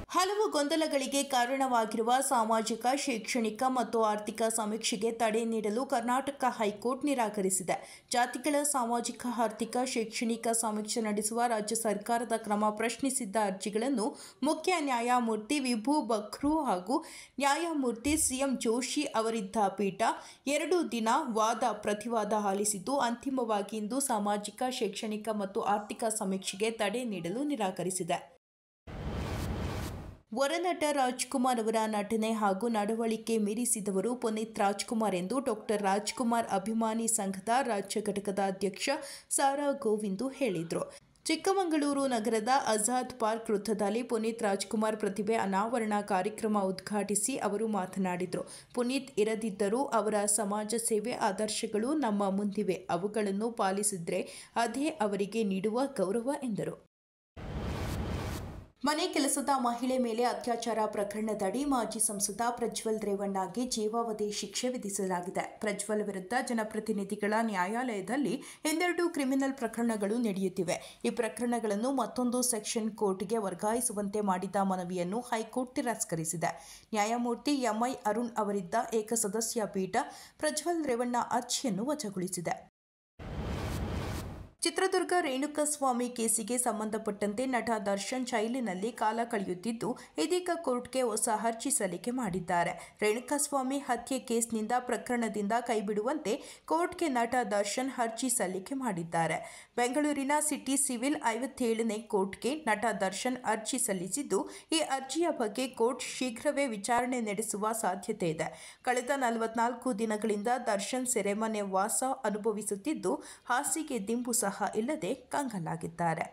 ಹಲವು ಗೊಂದಲಗಳಿಗೆ ಕಾರಣವಾಗಿರುವ ಸಾಮಾಜಿಕ, ಶೈಕ್ಷಣಿಕ ಮತ್ತು ಆರ್ಥಿಕ ಸಮೀಕ್ಷೆಗೆ ತಡೆ ನೀಡಲು ಕರ್ನಾಟಕ ಹೈಕೋರ್ಟ್ ನಿರಾಕರಿಸಿದೆ. ಜಾತಿಗಳ ಸಾಮಾಜಿಕ, ಆರ್ಥಿಕ, ಶೈಕ್ಷಣಿಕ ಸಮೀಕ್ಷೆ ನಡೆಸುವ ರಾಜ್ಯ ಸರ್ಕಾರದ ಕ್ರಮ ಪ್ರಶ್ನಿಸಿದ್ದ ಅರ್ಜಿಗಳನ್ನು ಮುಖ್ಯ ನ್ಯಾಯಮೂರ್ತಿ ವಿಭು ಬಕ್ರು ಹಾಗೂ ನ್ಯಾಯಮೂರ್ತಿ ಸಿಎಂ ಜೋಶಿ ಅವರಿದ್ದ ಪೀಠ 2 ದಿನ ವಾದ ಪ್ರತಿವಾದ ಆಲಿಸಿದ್ದು, ಅಂತಿಮವಾಗಿ ಇಂದು ಸಾಮಾಜಿಕ, ಶೈಕ್ಷಣಿಕ ಮತ್ತು ಆರ್ಥಿಕ ಸಮೀಕ್ಷೆಗೆ ತಡೆ ನೀಡಲು ನಿರಾಕರಿಸಿದೆ. ವರನಟ ರಾಜ್ಕುಮಾರ್ ಅವರ ನಟನೆ ಹಾಗೂ ನಡವಳಿಕೆ ಮೀರಿಸಿದವರು ಪುನೀತ್ ರಾಜ್ಕುಮಾರ್ ಎಂದು ಡಾಕ್ಟರ್ ರಾಜ್ಕುಮಾರ್ ಅಭಿಮಾನಿ ಸಂಘದ ರಾಜ್ಯ ಘಟಕದ ಅಧ್ಯಕ್ಷ ಸಾರಾ ಗೋವಿಂದು ಹೇಳಿದರು. ಚಿಕ್ಕಮಗಳೂರು ನಗರದ ಆಜಾದ್ ಪಾರ್ಕ್ ವೃತ್ತದಲ್ಲಿ ಪುನೀತ್ ರಾಜ್ಕುಮಾರ್ ಪ್ರತಿಭೆ ಅನಾವರಣ ಕಾರ್ಯಕ್ರಮ ಉದ್ಘಾಟಿಸಿ ಅವರು ಮಾತನಾಡಿದರು. ಪುನೀತ್ ಇರದಿದ್ದರೂ ಅವರ ಸಮಾಜ ಸೇವೆ ಆದರ್ಶಗಳು ನಮ್ಮ ಮುಂದಿವೆ. ಅವುಗಳನ್ನು ಪಾಲಿಸಿದ್ರೆ ಅದೇ ಅವರಿಗೆ ನೀಡುವ ಗೌರವ ಎಂದರು. ಮನೆ ಕೆಲಸದ ಮಹಿಳೆ ಮೇಲೆ ಅತ್ಯಾಚಾರ ಪ್ರಕರಣದಡಿ ಮಾಜಿ ಸಂಸದ ಪ್ರಜ್ವಲ್ ರೇವಣ್ಣಗೆ ಜೀವಾವಧಿ ಶಿಕ್ಷೆ ವಿಧಿಸಲಾಗಿದೆ. ಪ್ರಜ್ವಲ್ ವಿರುದ್ಧ ಜನಪ್ರತಿನಿಧಿಗಳ ನ್ಯಾಯಾಲಯದಲ್ಲಿ ಇನ್ನೆರಡು ಕ್ರಿಮಿನಲ್ ಪ್ರಕರಣಗಳು ನಡೆಯುತ್ತಿವೆ. ಈ ಪ್ರಕರಣಗಳನ್ನು ಮತ್ತೊಂದು ಸೆಷನ್ ಕೋರ್ಟ್ಗೆ ವರ್ಗಾಯಿಸುವಂತೆ ಮಾಡಿದ್ದ ಮನವಿಯನ್ನು ಹೈಕೋರ್ಟ್ ತಿರಸ್ಕರಿಸಿದೆ. ನ್ಯಾಯಮೂರ್ತಿ ಎಂಐ ಅರುಣ್ ಅವರಿದ್ದ ಏಕಸದಸ್ಯ ಪೀಠ ಪ್ರಜ್ವಲ್ ರೇವಣ್ಣ ಅರ್ಜಿಯನ್ನು ವಜಾಗೊಳಿಸಿದೆ. ಚಿತ್ರದುರ್ಗ ರೇಣುಕಾಸ್ವಾಮಿ ಕೇಸಿಗೆ ಸಂಬಂಧಪಟ್ಟಂತೆ ನಟ ದರ್ಶನ್ ಜೈಲಿನಲ್ಲಿ ಕಾಲ ಕಳೆಯುತ್ತಿದ್ದು, ಇದೀಗ ಕೋರ್ಟ್ಗೆ ಹೊಸ ಅರ್ಜಿ ಸಲ್ಲಿಕೆ ಮಾಡಿದ್ದಾರೆ. ರೇಣುಕಾಸ್ವಾಮಿ ಹತ್ಯೆ ಕೇಸ್ನಿಂದ ಪ್ರಕರಣದಿಂದ ಕೈಬಿಡುವಂತೆ ಕೋರ್ಟ್ಗೆ ನಟ ದರ್ಶನ್ ಅರ್ಜಿ ಸಲ್ಲಿಕೆ ಮಾಡಿದ್ದಾರೆ. ಬೆಂಗಳೂರಿನ ಸಿಟಿ ಸಿವಿಲ್ 57ನೇ ಕೋರ್ಟ್ಗೆ ನಟ ದರ್ಶನ್ ಅರ್ಜಿ ಸಲ್ಲಿಸಿದ್ದು, ಈ ಅರ್ಜಿಯ ಬಗ್ಗೆ ಕೋರ್ಟ್ ಶೀಘ್ರವೇ ವಿಚಾರಣೆ ನಡೆಸುವ ಸಾಧ್ಯತೆ ಇದೆ. ಕಳೆದ 44 ದಿನಗಳಿಂದ ದರ್ಶನ್ ಸೆರೆಮನೆ ವಾಸ ಅನುಭವಿಸುತ್ತಿದ್ದು, ಹಾಸಿಗೆ ದಿಂಬು ಸಹ ಇಲ್ಲದೆ ಕಂಗಾಲಾಗಿದ್ದಾರೆ.